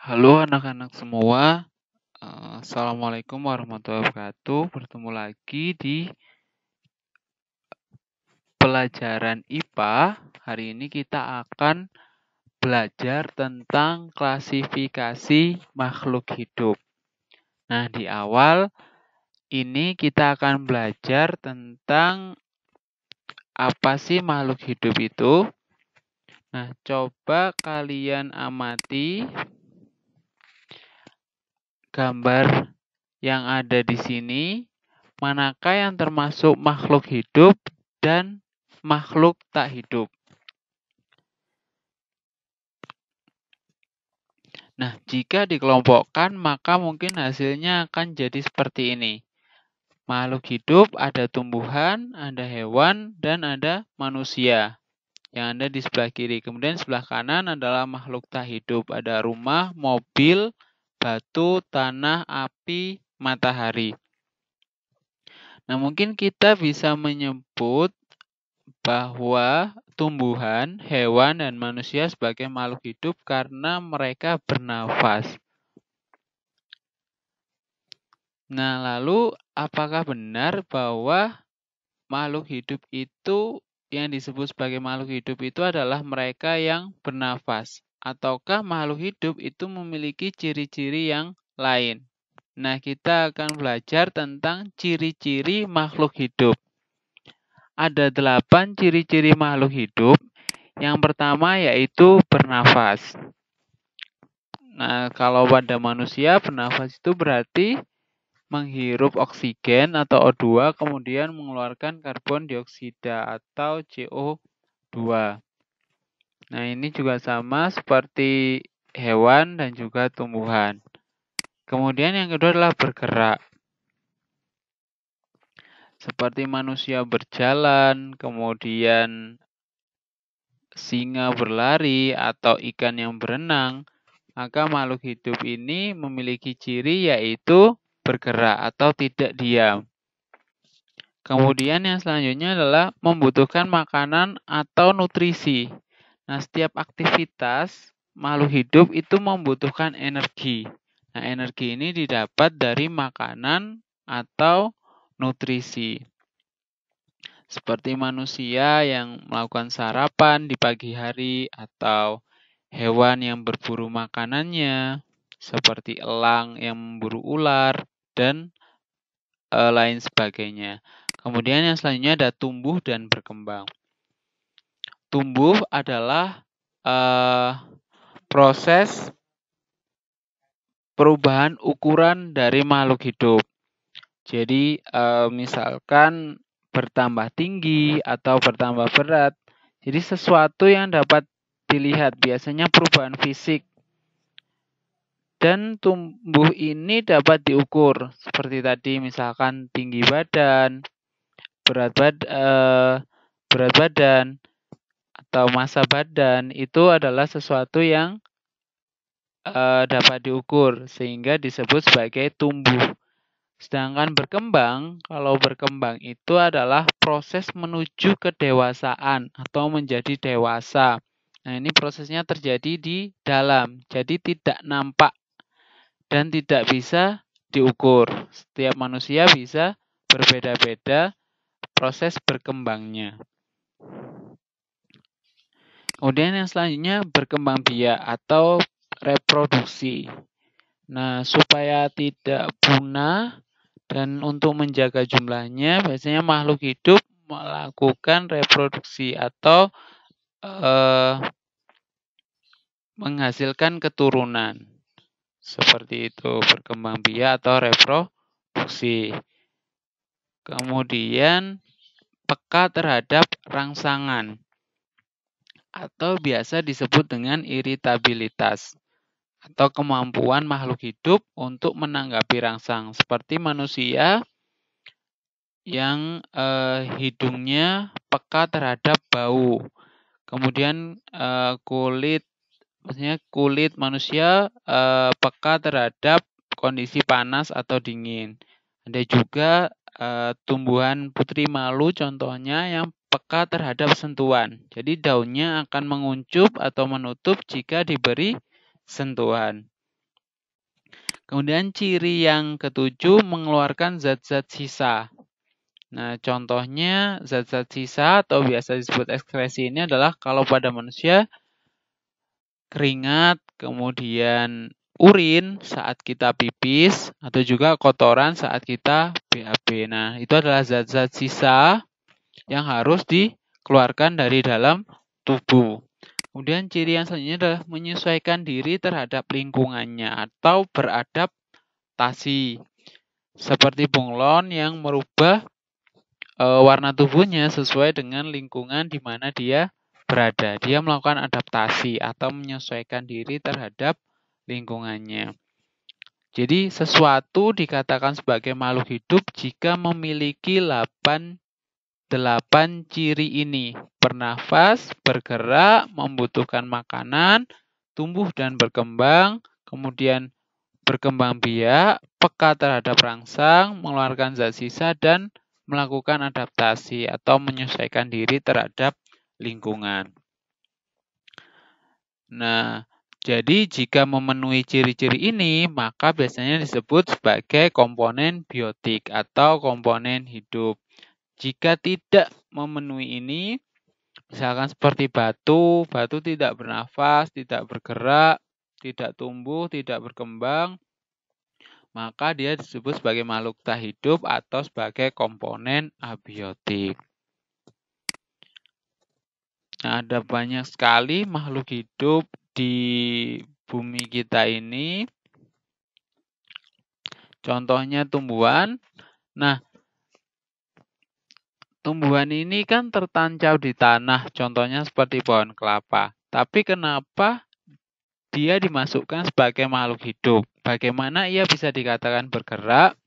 Halo anak-anak semua, Assalamualaikum warahmatullahi wabarakatuh. Bertemu lagi di pelajaran IPA. Hari ini kita akan belajar tentang klasifikasi makhluk hidup. Nah, di awal ini kita akan belajar tentang apa sih makhluk hidup itu. Nah, coba kalian amati gambar yang ada di sini. Manakah yang termasuk makhluk hidup dan makhluk tak hidup? Nah, jika dikelompokkan, maka mungkin hasilnya akan jadi seperti ini. Makhluk hidup ada tumbuhan, ada hewan, dan ada manusia yang ada di sebelah kiri. Kemudian sebelah kanan adalah makhluk tak hidup. Ada rumah, mobil, batu, tanah, api, matahari. Nah, mungkin kita bisa menyebut bahwa tumbuhan, hewan, dan manusia sebagai makhluk hidup karena mereka bernafas. Nah, lalu apakah benar bahwa makhluk hidup itu yang disebut sebagai makhluk hidup itu adalah mereka yang bernafas? Ataukah makhluk hidup itu memiliki ciri-ciri yang lain? Nah, kita akan belajar tentang ciri-ciri makhluk hidup. Ada 8 ciri-ciri makhluk hidup. Yang pertama yaitu bernafas. Nah, kalau pada manusia bernafas itu berarti menghirup oksigen atau O2 kemudian mengeluarkan karbon dioksida atau CO2. Nah, ini juga sama seperti hewan dan juga tumbuhan. Kemudian yang kedua adalah bergerak. Seperti manusia berjalan, kemudian singa berlari atau ikan yang berenang, maka makhluk hidup ini memiliki ciri yaitu bergerak atau tidak diam. Kemudian yang selanjutnya adalah membutuhkan makanan atau nutrisi. Nah, setiap aktivitas makhluk hidup itu membutuhkan energi. Nah, energi ini didapat dari makanan atau nutrisi. Seperti manusia yang melakukan sarapan di pagi hari atau hewan yang berburu makanannya, seperti elang yang memburu ular, dan lain sebagainya. Kemudian yang selanjutnya ada tumbuh dan berkembang. Tumbuh adalah proses perubahan ukuran dari makhluk hidup. Jadi misalkan bertambah tinggi atau bertambah berat. Jadi sesuatu yang dapat dilihat biasanya perubahan fisik. Dan tumbuh ini dapat diukur seperti tadi misalkan tinggi badan, berat badan atau massa badan itu adalah sesuatu yang dapat diukur sehingga disebut sebagai tumbuh. Sedangkan berkembang, kalau berkembang itu adalah proses menuju kedewasaan atau menjadi dewasa. Nah, ini prosesnya terjadi di dalam, jadi tidak nampak dan tidak bisa diukur. Setiap manusia bisa berbeda-beda proses berkembangnya. Kemudian yang selanjutnya berkembang biak atau reproduksi. Nah, supaya tidak punah dan untuk menjaga jumlahnya, biasanya makhluk hidup melakukan reproduksi atau menghasilkan keturunan. Seperti itu, berkembang biak atau reproduksi. Kemudian peka terhadap rangsangan atau biasa disebut dengan iritabilitas atau kemampuan makhluk hidup untuk menanggapi rangsang seperti manusia yang hidungnya peka terhadap bau. Kemudian kulit manusia peka terhadap kondisi panas atau dingin. Ada juga tumbuhan putri malu contohnya yang peka terhadap sentuhan. Jadi daunnya akan menguncup atau menutup jika diberi sentuhan. Kemudian ciri yang ketujuh mengeluarkan zat-zat sisa. Nah, contohnya zat-zat sisa atau biasa disebut ekskresi ini adalah kalau pada manusia keringat, kemudian urin saat kita pipis, atau juga kotoran saat kita BAB. Nah, itu adalah zat-zat sisa yang harus dikeluarkan dari dalam tubuh. Kemudian ciri yang selanjutnya adalah menyesuaikan diri terhadap lingkungannya atau beradaptasi. Seperti bunglon yang merubah warna tubuhnya sesuai dengan lingkungan di mana dia berada. Dia melakukan adaptasi atau menyesuaikan diri terhadap lingkungannya. Jadi sesuatu dikatakan sebagai makhluk hidup jika memiliki 8 ciri ini. Bernafas, bergerak, membutuhkan makanan, tumbuh dan berkembang, kemudian berkembang biak, peka terhadap rangsang, mengeluarkan zat sisa, dan melakukan adaptasi atau menyesuaikan diri terhadap lingkungan. Nah, jadi jika memenuhi ciri-ciri ini, maka biasanya disebut sebagai komponen biotik atau komponen hidup. Jika tidak memenuhi ini, misalkan seperti batu tidak bernafas, tidak bergerak, tidak tumbuh, tidak berkembang, maka dia disebut sebagai makhluk tak hidup atau sebagai komponen abiotik. Nah, ada banyak sekali makhluk hidup di bumi kita ini. Contohnya tumbuhan. Nah, tumbuhan ini kan tertancap di tanah, contohnya seperti pohon kelapa. Tapi kenapa dia dimasukkan sebagai makhluk hidup? Bagaimana ia bisa dikatakan bergerak?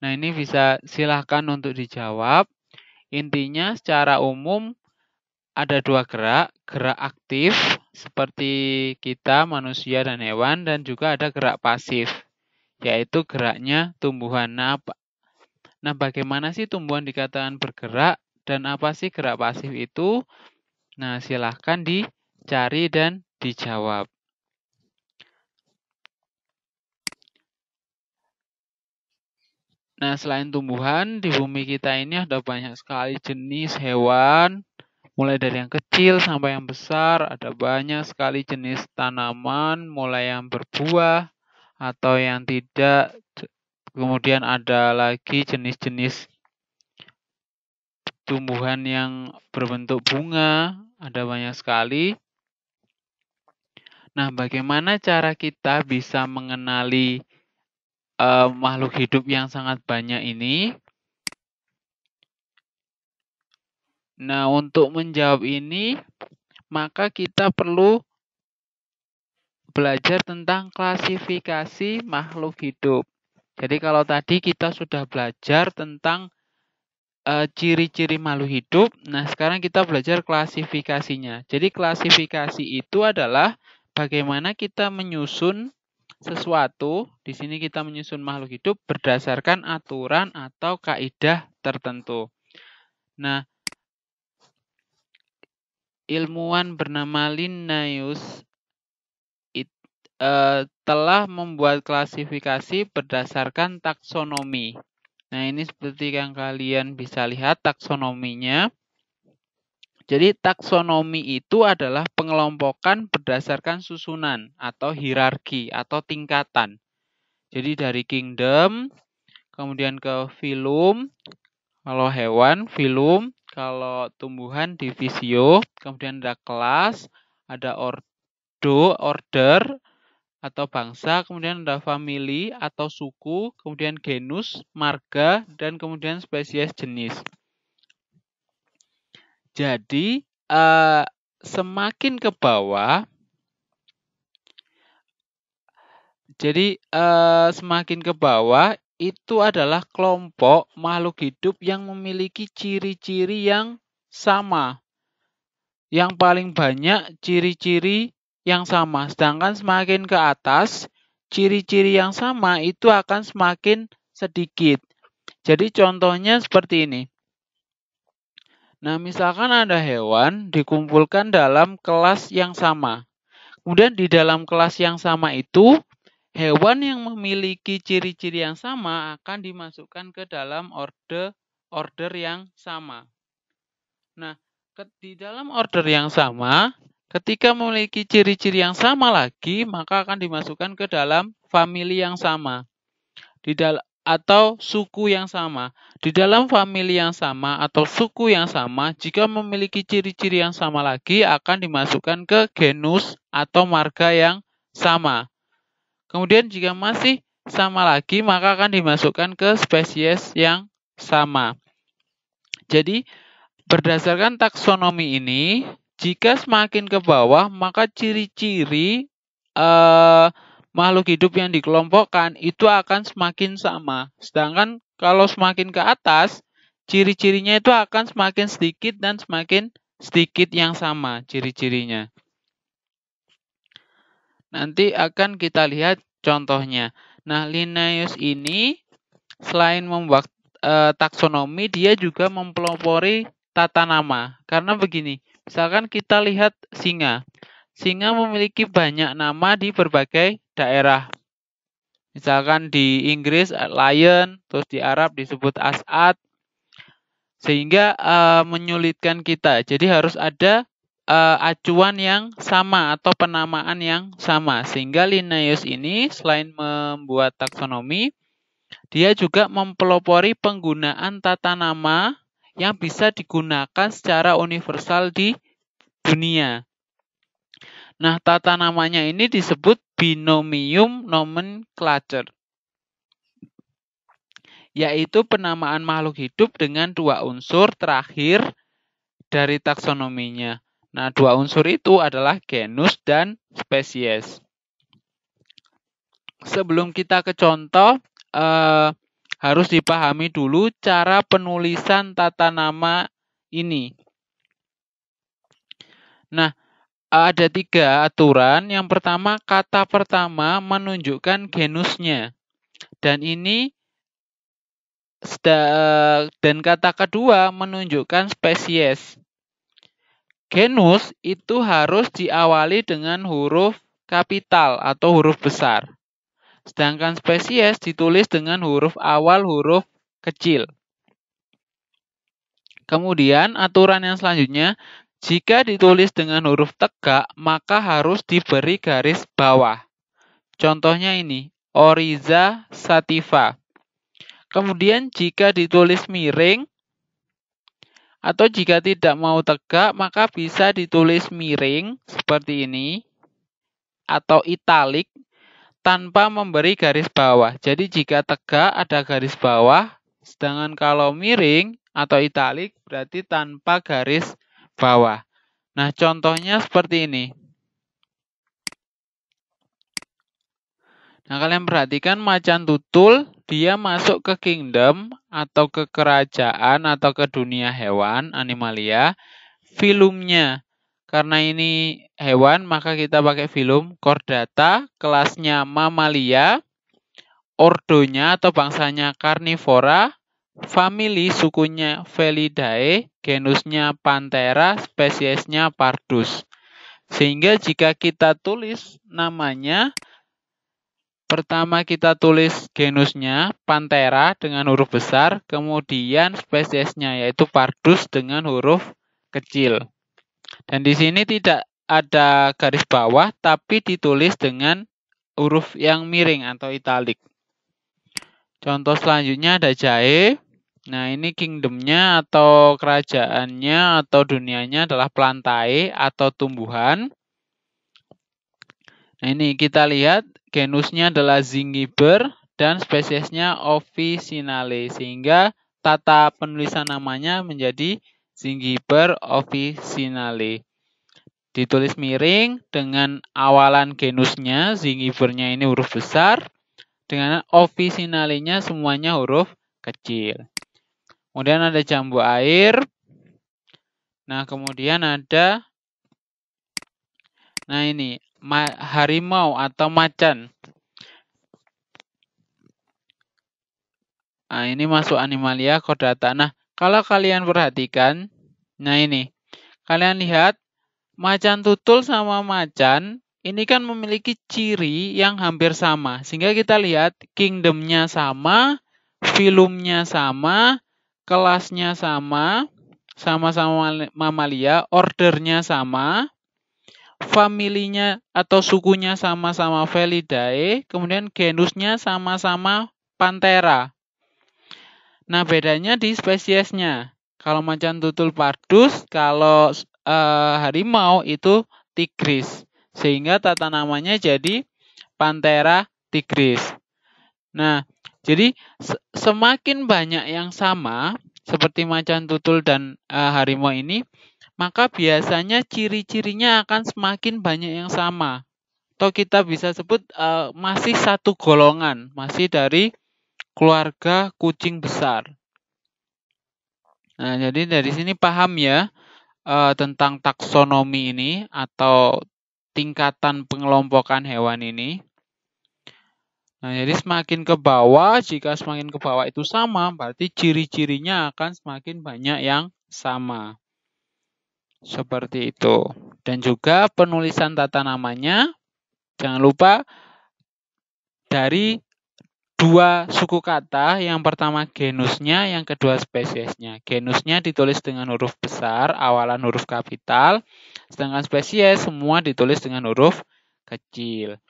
Nah, ini bisa silahkan untuk dijawab. Intinya secara umum ada dua gerak aktif seperti kita, manusia dan hewan, dan juga ada gerak pasif, yaitu geraknya tumbuhan. Nah, bagaimana sih tumbuhan dikatakan bergerak dan apa sih gerak pasif itu? Nah, silahkan dicari dan dijawab. Nah, selain tumbuhan, di bumi kita ini ada banyak sekali jenis hewan, mulai dari yang kecil sampai yang besar. Ada banyak sekali jenis tanaman, mulai yang berbuah atau yang tidak. Kemudian ada lagi jenis-jenis tumbuhan yang berbentuk bunga, ada banyak sekali. Nah, bagaimana cara kita bisa mengenali makhluk hidup yang sangat banyak ini? Nah, untuk menjawab ini, maka kita perlu belajar tentang klasifikasi makhluk hidup. Jadi kalau tadi kita sudah belajar tentang ciri-ciri makhluk hidup, nah sekarang kita belajar klasifikasinya. Jadi klasifikasi itu adalah bagaimana kita menyusun sesuatu, di sini kita menyusun makhluk hidup berdasarkan aturan atau kaidah tertentu. Nah, ilmuwan bernama Linnaeus telah membuat klasifikasi berdasarkan taksonomi. Nah, ini seperti yang kalian bisa lihat taksonominya. Jadi taksonomi itu adalah pengelompokan berdasarkan susunan atau hierarki atau tingkatan. Jadi dari kingdom, kemudian ke phylum, kalau hewan phylum, kalau tumbuhan divisio, kemudian ada kelas, ada order atau bangsa, kemudian ada family atau suku, kemudian genus, marga, dan kemudian spesies jenis. Jadi semakin ke bawah, semakin ke bawah itu adalah kelompok makhluk hidup yang memiliki ciri-ciri yang sama. Yang paling banyak ciri-ciri yang sama. Sedangkan semakin ke atas, ciri-ciri yang sama itu akan semakin sedikit. Jadi contohnya seperti ini. Nah, misalkan ada hewan dikumpulkan dalam kelas yang sama. Kemudian di dalam kelas yang sama itu, hewan yang memiliki ciri-ciri yang sama akan dimasukkan ke dalam order yang sama. Nah, di dalam order yang sama, ketika memiliki ciri-ciri yang sama lagi, maka akan dimasukkan ke dalam famili yang sama. Atau suku yang sama. Di dalam famili yang sama atau suku yang sama, jika memiliki ciri-ciri yang sama lagi, akan dimasukkan ke genus atau marga yang sama. Kemudian jika masih sama lagi, maka akan dimasukkan ke spesies yang sama. Jadi, berdasarkan taksonomi ini, jika semakin ke bawah, maka ciri-ciri makhluk hidup yang dikelompokkan itu akan semakin sama. Sedangkan kalau semakin ke atas, ciri-cirinya itu akan semakin sedikit dan semakin sedikit yang sama ciri-cirinya. Nanti akan kita lihat contohnya. Nah, Linnaeus ini selain membuat taksonomi, dia juga mempelopori tata nama. Karena begini, misalkan kita lihat singa. Singa memiliki banyak nama di berbagai daerah. Misalkan di Inggris lion, terus di Arab disebut as'ad. Sehingga menyulitkan kita. Jadi harus ada acuan yang sama atau penamaan yang sama. Sehingga Linnaeus ini selain membuat taksonomi, dia juga mempelopori penggunaan tata nama yang bisa digunakan secara universal di dunia. Nah, tata namanya ini disebut binomium nomenclature, yaitu penamaan makhluk hidup dengan dua unsur terakhir dari taksonominya. Nah, dua unsur itu adalah genus dan spesies. Sebelum kita ke contoh, harus dipahami dulu cara penulisan tata nama ini. Nah, ada 3 aturan. Yang pertama, kata pertama menunjukkan genusnya. Dan kata kedua menunjukkan spesies. Genus itu harus diawali dengan huruf kapital atau huruf besar. Sedangkan spesies ditulis dengan huruf awal huruf kecil. Kemudian aturan yang selanjutnya, jika ditulis dengan huruf tegak, maka harus diberi garis bawah. Contohnya ini, Oryza sativa. Kemudian jika ditulis miring, atau jika tidak mau tegak, maka bisa ditulis miring seperti ini, atau italik, tanpa memberi garis bawah. Jadi jika tegak ada garis bawah, sedangkan kalau miring atau italik berarti tanpa garis bawah. Nah, contohnya seperti ini. Nah, kalian perhatikan macan tutul, dia masuk ke kingdom atau ke kerajaan atau ke dunia hewan, animalia, filumnya. Karena ini hewan, maka kita pakai filum. Chordata, kelasnya Mamalia, ordonya atau bangsanya Carnivora, famili sukunya Felidae, genusnya Panthera, spesiesnya Pardus. Sehingga jika kita tulis namanya, pertama kita tulis genusnya Panthera dengan huruf besar, kemudian spesiesnya yaitu Pardus dengan huruf kecil. Dan di sini tidak ada garis bawah, tapi ditulis dengan huruf yang miring atau italik. Contoh selanjutnya ada jahe. Nah, ini kingdomnya atau kerajaannya atau dunianya adalah plantae atau tumbuhan. Nah, ini kita lihat genusnya adalah Zingiber dan spesiesnya Officinale. Sehingga tata penulisan namanya menjadi Zingiber officinale. Ditulis miring dengan awalan genusnya, Zingibernya ini huruf besar, dengan officinalenya semuanya huruf kecil. Kemudian ada jambu air. Nah, kemudian ada ini harimau atau macan. Nah, ini masuk animalia chordata. Nah, kalau kalian perhatikan, nah ini. Kalian lihat macan tutul sama macan ini kan memiliki ciri yang hampir sama. Sehingga kita lihat kingdomnya sama, filumnya sama, kelasnya sama, sama-sama mamalia, ordernya sama, familinya atau sukunya sama-sama Felidae, kemudian genusnya sama-sama Panthera. Nah, bedanya di spesiesnya. Kalau macan tutul pardus, kalau harimau itu tigris. Sehingga tata namanya jadi Panthera tigris. Nah, jadi semakin banyak yang sama, seperti macan tutul dan harimau ini, maka biasanya ciri-cirinya akan semakin banyak yang sama. Atau kita bisa sebut masih satu golongan, masih dari keluarga kucing besar. Nah, jadi dari sini paham ya tentang taksonomi ini atau tingkatan pengelompokan hewan ini. Nah, jadi semakin ke bawah, jika semakin ke bawah itu sama, berarti ciri-cirinya akan semakin banyak yang sama. Seperti itu. Dan juga penulisan tata namanya, jangan lupa dari dua suku kata, yang pertama genusnya, yang kedua spesiesnya. Genusnya ditulis dengan huruf besar, awalan huruf kapital, sedangkan spesies semua ditulis dengan huruf kecil.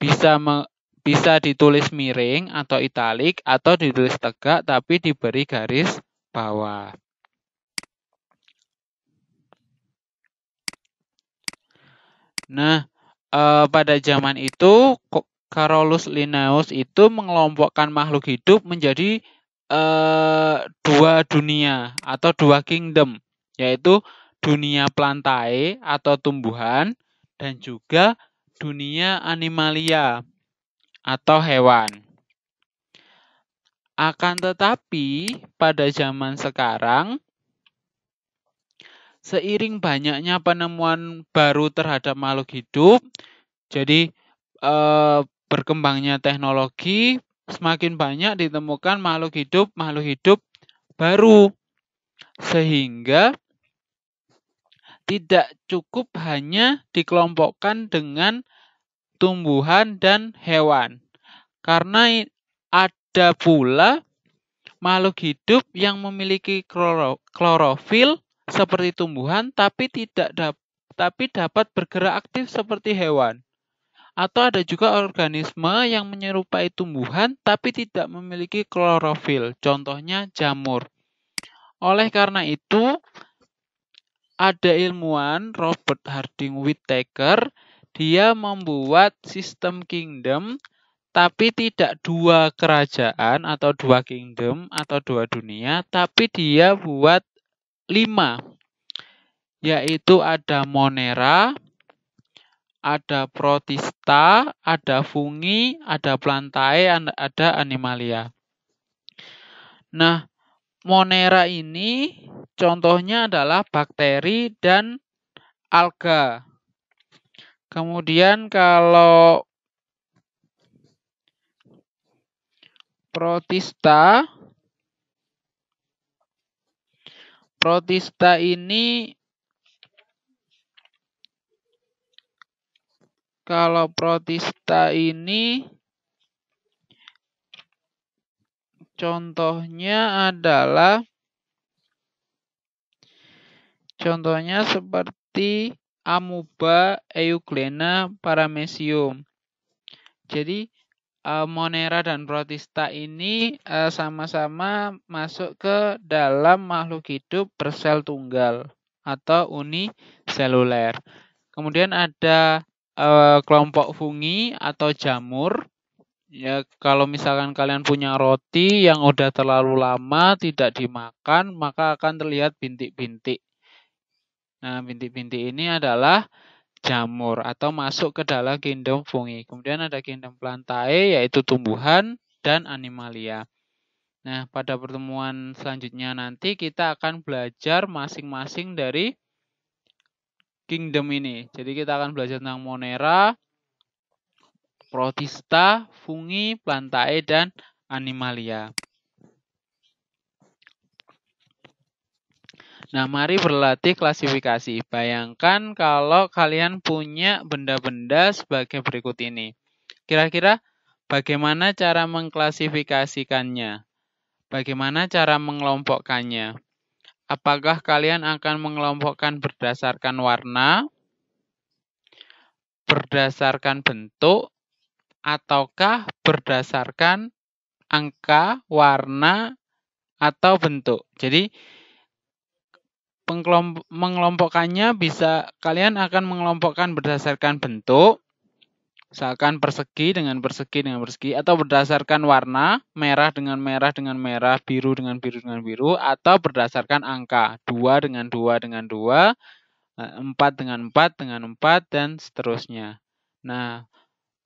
Bisa ditulis miring atau italik, atau ditulis tegak tapi diberi garis bawah. Nah, pada zaman itu Carolus Linnaeus itu mengelompokkan makhluk hidup menjadi dua dunia atau dua kingdom, yaitu dunia plantae atau tumbuhan dan juga dunia animalia atau hewan. Akan tetapi pada zaman sekarang, seiring banyaknya penemuan baru terhadap makhluk hidup, jadi berkembangnya teknologi, semakin banyak ditemukan makhluk hidup baru. Sehingga tidak cukup hanya dikelompokkan dengan tumbuhan dan hewan. Karena ada pula makhluk hidup yang memiliki klorofil seperti tumbuhan tapi dapat bergerak aktif seperti hewan. Atau ada juga organisme yang menyerupai tumbuhan tapi tidak memiliki klorofil, contohnya jamur. Oleh karena itu, ada ilmuwan Robert Harding Whittaker, dia membuat sistem kingdom tapi tidak dua kerajaan atau dua kingdom atau dua dunia, tapi dia buat 5, yaitu ada Monera, ada Protista, ada Fungi, ada Plantae, ada Animalia. Nah, Monera ini contohnya adalah bakteri dan alga. Kemudian kalau Protista ini contohnya seperti amuba Euglena paramecium. Jadi Monera dan Protista ini sama-sama masuk ke dalam makhluk hidup bersel tunggal atau uniseluler. Kemudian ada kelompok fungi atau jamur. Ya, kalau misalkan kalian punya roti yang udah terlalu lama tidak dimakan, maka akan terlihat bintik-bintik. Nah, bintik-bintik ini adalah jamur atau masuk ke dalam kingdom fungi. Kemudian ada kingdom plantae yaitu tumbuhan dan animalia. Nah, pada pertemuan selanjutnya nanti kita akan belajar masing-masing dari kingdom ini. Jadi kita akan belajar tentang Monera, Protista, fungi, plantae, dan animalia. Nah, mari berlatih klasifikasi. Bayangkan kalau kalian punya benda-benda sebagai berikut ini. Kira-kira bagaimana cara mengklasifikasikannya? Bagaimana cara mengelompokkannya? Apakah kalian akan mengelompokkan berdasarkan warna, berdasarkan bentuk, ataukah berdasarkan angka, warna, atau bentuk? Jadi, mengelompokkannya bisa kalian akan mengelompokkan berdasarkan bentuk, misalkan persegi dengan persegi dengan persegi, atau berdasarkan warna, merah dengan merah dengan merah, biru dengan biru dengan biru, atau berdasarkan angka, 2 dengan 2 dengan 2, 4 dengan 4 dengan 4, dan seterusnya. Nah,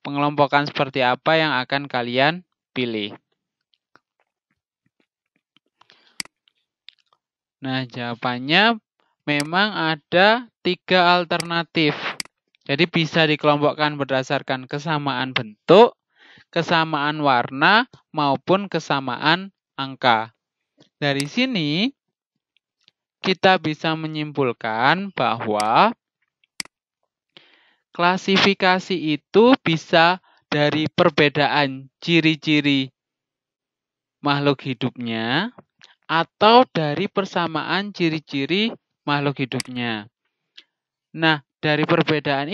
pengelompokan seperti apa yang akan kalian pilih? Nah, jawabannya memang ada 3 alternatif. Jadi bisa dikelompokkan berdasarkan kesamaan bentuk, kesamaan warna, maupun kesamaan angka. Dari sini, kita bisa menyimpulkan bahwa klasifikasi itu bisa dari perbedaan ciri-ciri makhluk hidupnya, atau dari persamaan ciri-ciri makhluk hidupnya. Nah, dari perbedaan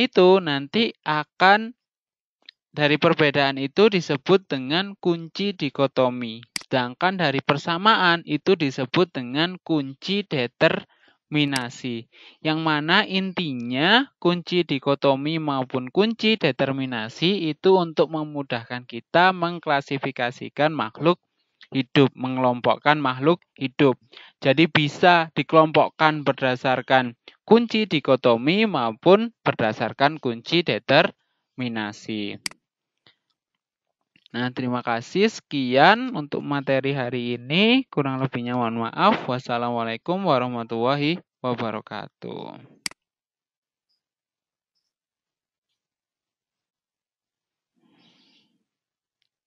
itu disebut dengan kunci dikotomi. Sedangkan dari persamaan itu disebut dengan kunci determinasi. Yang mana intinya kunci dikotomi maupun kunci determinasi itu untuk memudahkan kita mengklasifikasikan makhluk hidup, mengelompokkan makhluk hidup. Jadi bisa dikelompokkan berdasarkan kunci dikotomi maupun berdasarkan kunci determinasi. Nah, terima kasih. Sekian untuk materi hari ini. Kurang lebihnya mohon maaf. Wassalamualaikum warahmatullahi wabarakatuh.